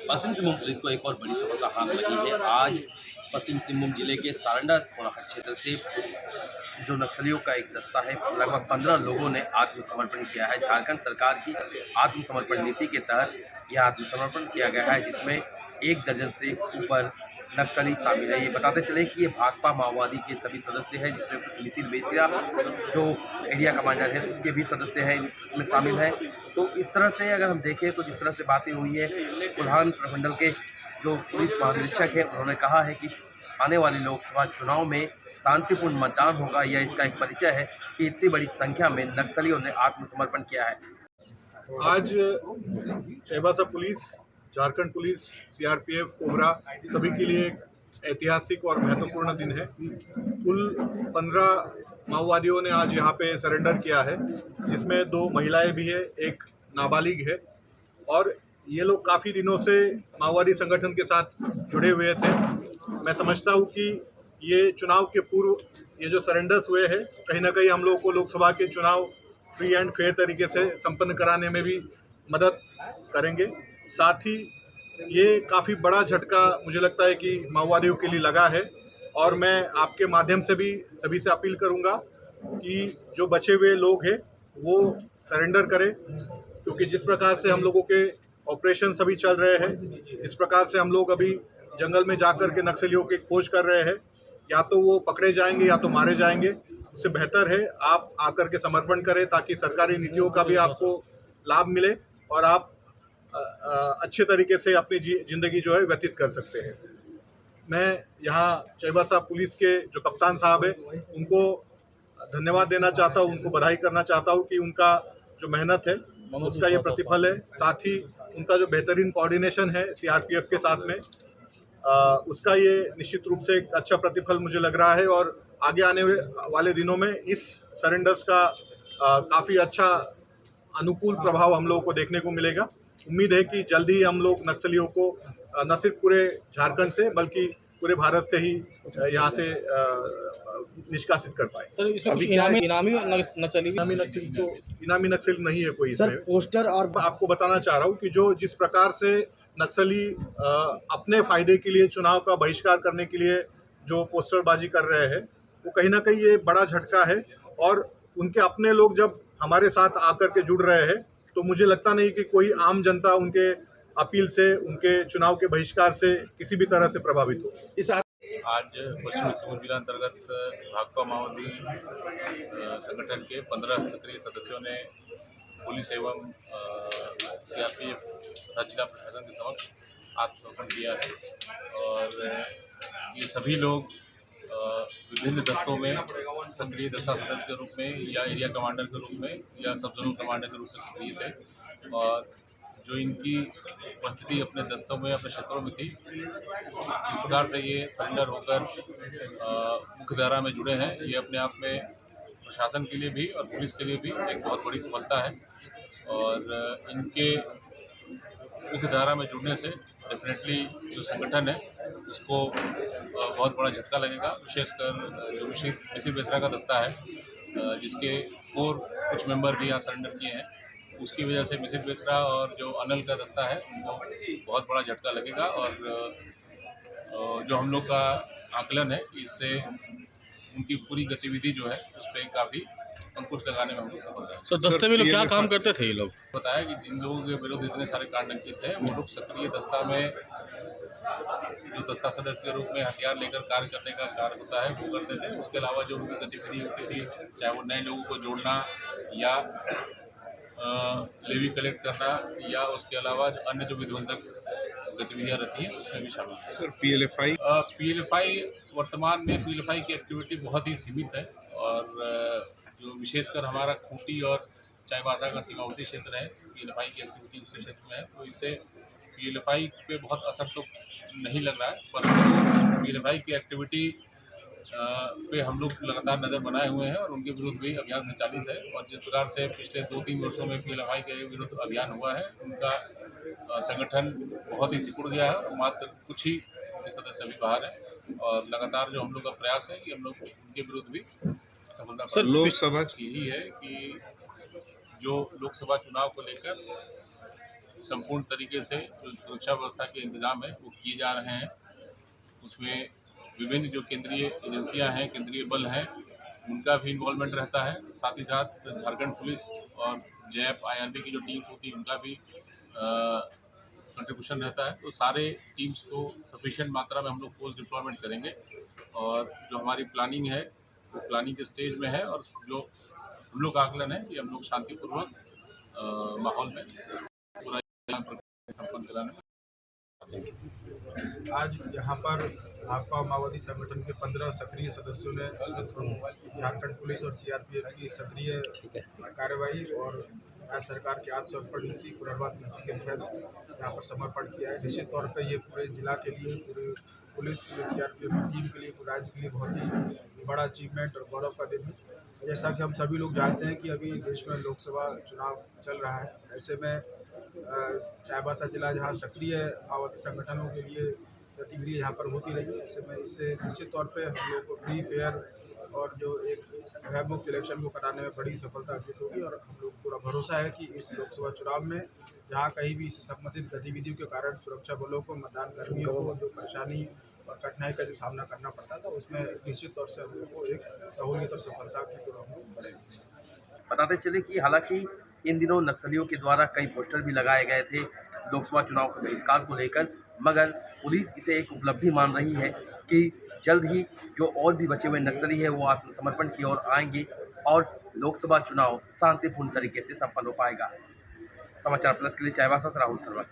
पश्चिम Singhbhum police को एक और बड़ी सफलता हाथ लगी है। आज पश्चिम सिंहभूम जिले के सारंडा क्षेत्र से जो नक्सलियों का एक दस्ता है, लगभग 15 लोगों ने आत्मसमर्पण किया है। झारखंड सरकार की आत्मसमर्पण नीति के तहत यह आत्मसमर्पण किया गया है, जिसमें 1 दर्जन से ऊपर नक्सली शामिल है। ये बताते चले कि ये भाकपा माओवादी के सभी सदस्य हैं, जिसमें कुछ मिसिर बेसिया जो एरिया कमांडर है उसके भी सदस्य हैं इनमें शामिल हैं। तो इस तरह से अगर हम देखें तो जिस तरह से बातें हुई है, कोल्हान प्रमंडल के जो पुलिस महानिरीक्षक हैं उन्होंने कहा है कि आने वाले लोकसभा चुनाव में शांतिपूर्ण मतदान होगा। यह इसका एक परिचय है कि इतनी बड़ी संख्या में नक्सलियों ने आत्मसमर्पण किया है। आज Chaibasa police, Jharkhand police, CRPF, cobra सभी के लिए एक ऐतिहासिक और महत्वपूर्ण दिन है। कुल 15 माओवादियों ने आज यहाँ पे सरेंडर किया है, जिसमें 2 महिलाएं भी है, एक नाबालिग है। और ये लोग काफ़ी दिनों से माओवादी संगठन के साथ जुड़े हुए थे। मैं समझता हूँ कि ये चुनाव के पूर्व ये जो सरेंडर्स हुए हैं, कहीं ना कहीं हम लोगों को लोकसभा के चुनाव फ्री एंड फेयर तरीके से संपन्न कराने में भी मदद करेंगे। साथ ही ये काफ़ी बड़ा झटका मुझे लगता है कि माओवादियों के लिए लगा है। और मैं आपके माध्यम से भी सभी से अपील करूंगा कि जो बचे हुए लोग हैं वो सरेंडर करें, क्योंकि जिस प्रकार से हम लोगों के ऑपरेशन सभी चल रहे हैं, इस प्रकार से हम लोग अभी जंगल में जाकर के नक्सलियों की खोज कर रहे हैं, या तो वो पकड़े जाएंगे या तो मारे जाएंगे। उससे बेहतर है आप आकर के समर्पण करें, ताकि सरकारी नीतियों का भी आपको लाभ मिले और आप अच्छे तरीके से अपनी ज़िंदगी जो है व्यतीत कर सकते हैं। मैं यहाँ चाईबासा पुलिस के जो कप्तान साहब हैं उनको धन्यवाद देना चाहता हूँ, उनको बधाई करना चाहता हूँ कि उनका जो मेहनत है उसका ये प्रतिफल है। साथ ही उनका जो बेहतरीन कोऑर्डिनेशन है सीआरपीएफ के साथ में, उसका ये निश्चित रूप से एक अच्छा प्रतिफल मुझे लग रहा है। और आगे आने वाले दिनों में इस सरेंडर्स का काफ़ी अच्छा अनुकूल प्रभाव हम लोगों को देखने को मिलेगा। उम्मीद है कि जल्द ही हम लोग नक्सलियों को न सिर्फ पूरे झारखंड से बल्कि पूरे भारत से ही यहाँ से निष्कासित कर पाए। सर, इसमें अभी इनामी नक्सली इनामी नक्सल नहीं है कोई सर। इसमें पोस्टर और आपको बताना चाह रहा हूँ कि जो जिस प्रकार से नक्सली अपने फायदे के लिए चुनाव का बहिष्कार करने के लिए जो पोस्टरबाजी कर रहे हैं, वो कहीं ना कहीं ये बड़ा झटका है। और उनके अपने लोग जब हमारे साथ आकर के जुड़ रहे हैं, तो मुझे लगता नहीं कि कोई आम जनता उनके अपील से, उनके चुनाव के बहिष्कार से किसी भी तरह से प्रभावित हो। आज पश्चिमी सिंहभूम जिला अंतर्गत भाकपा माओवादी संगठन के 15 सक्रिय सदस्यों ने पुलिस एवं सीआरपीएफ तथा जिला प्रशासन के समक्ष आत्मसमर्पण किया है। और ये सभी लोग विभिन्न दस्तों में सक्रिय दस्ता सदस्य के रूप में या एरिया कमांडर के रूप में या सब जोनल कमांडर के रूप में सक्रिय थे। और जो इनकी उपस्थिति अपने दस्तों में, अपने क्षेत्रों में थी, जिस प्रकार से ये सरेंडर होकर मुख्यधारा में जुड़े हैं, ये अपने आप में प्रशासन के लिए भी और पुलिस के लिए भी एक बहुत बड़ी सफलता है। और इनके मुख्यधारा में जुड़ने से डेफिनेटली जो संगठन है उसको बहुत बड़ा झटका लगेगा। विशेषकर जो मिसिर बेसरा का दस्ता है, जिसके और कुछ मेंबर भी यहाँ सरेंडर किए हैं, उसकी वजह से मिसिर बेसरा और जो अनल का दस्ता है उनको बहुत बड़ा झटका लगेगा। और जो हम लोग का आकलन है कि इससे उनकी पूरी गतिविधि जो है उस पर काफ़ी अंकुश लगाने में हम लोग सफल रहे। सर, दस्ते में लोग क्या काम करते थे? ये लोग बताया कि जिन लोगों के विरुद्ध इतने सारे कांड अंकित थे, वो लोग सक्रिय दस्ता में जो दस्ता सदस्य के रूप में हथियार लेकर कार्य करने का कार्य होता है वो करते थे। उसके अलावा जो उनकी गतिविधि होती थी, चाहे वो नए लोगों को जोड़ना या लेवी कलेक्ट करना या उसके अलावा जो अन्य जो विध्वंसक गतिविधियाँ रहती हैं उसमें भी शामिल है। सर, पीएलएफआई वर्तमान में पीएलएफआई की एक्टिविटी बहुत ही सीमित है। और जो विशेषकर हमारा खूंटी और चाईबासा का सीमावर्ती क्षेत्र है, पीएलएफआई की एक्टिविटी उस क्षेत्र में है, तो इससे पीएलएफआई पे बहुत असर तो नहीं लग रहा है। परंतु पीएलएफआई की एक्टिविटी पे हम लोग लगातार नज़र बनाए हुए हैं और उनके विरुद्ध भी अभियान संचालित है। और जिस प्रकार से पिछले 2-3 वर्षों में पीएलएफआई के विरुद्ध अभियान हुआ है, उनका संगठन बहुत ही सिकुड़ गया है और मात्र कुछ ही सदस्य अभी बाहर हैं। और लगातार जो हम लोग का प्रयास है कि हम लोग उनके विरुद्ध भी सफलता सर, लोकसभा यही है कि जो लोकसभा चुनाव को लेकर संपूर्ण तरीके से जो सुरक्षा व्यवस्था के इंतजाम है वो किए जा रहे हैं। उसमें विभिन्न जो केंद्रीय एजेंसियां हैं, केंद्रीय बल हैं, उनका भी इन्वॉल्वमेंट रहता है। साथ ही साथ झारखंड पुलिस और जैप आईआरबी की जो टीम्स होती है उनका भी कंट्रीब्यूशन रहता है। तो सारे टीम्स को सफिशिएंट मात्रा में हम लोग फोर्स डिप्लॉयमेंट करेंगे और जो हमारी प्लानिंग है वो प्लानिंग के स्टेज में है और जो हम लोग का आकलन है कि हम लोग शांतिपूर्वक माहौल में पूरा संपन्न कराने। आज यहाँ पर भाकपा माओवादी संगठन के 15 सक्रिय सदस्यों ने झारखंड पुलिस और सीआरपीएफ की सक्रिय कार्रवाई और राज्य सरकार की आत्मसमर्पण नीति पुनर्वास नीति के तहत यहाँ पर समर्पण किया है। निश्चित तौर पर ये पूरे जिला के लिए, पूरे पुलिस सीआरपीएफ की टीम के लिए, पूरे राज्य के लिए बहुत ही बड़ा अचीवमेंट और गौरव का दिन है। जैसा कि हम सभी लोग जानते हैं कि अभी देश में लोकसभा चुनाव चल रहा है, ऐसे में चाईबासा जिला जहाँ सक्रिय माओवादी संगठनों के लिए गतिविधि यहाँ पर होती रही है, ऐसे में इससे निश्चित तौर पे हम लोग को फ्री फेयर और जो एक भयमुक्त इलेक्शन को कराने में बड़ी सफलता अर्जित होगी। और हम लोग पूरा भरोसा है कि इस लोकसभा चुनाव में जहाँ कहीं भी इससे संबंधित गतिविधियों के कारण सुरक्षा बलों को, मतदान कर्मियों को जो परेशानी और कठिनाई का जो सामना करना पड़ता था, उसमें निश्चित तौर से हम लोग को एक सहूलियत और सफलता की तरफ हम लोग बढ़ेंगे। बताते चले कि हालांकि इन दिनों नक्सलियों के द्वारा कई पोस्टर भी लगाए गए थे लोकसभा चुनाव के बहिष्कार को लेकर, मगर पुलिस इसे एक उपलब्धि मान रही है कि जल्द ही जो और भी बचे हुए नक्सली हैं वो आत्मसमर्पण की ओर आएंगे और लोकसभा चुनाव शांतिपूर्ण तरीके से संपन्न हो पाएगा। समाचार प्लस के लिए चाईबासा से राहुल सरवर।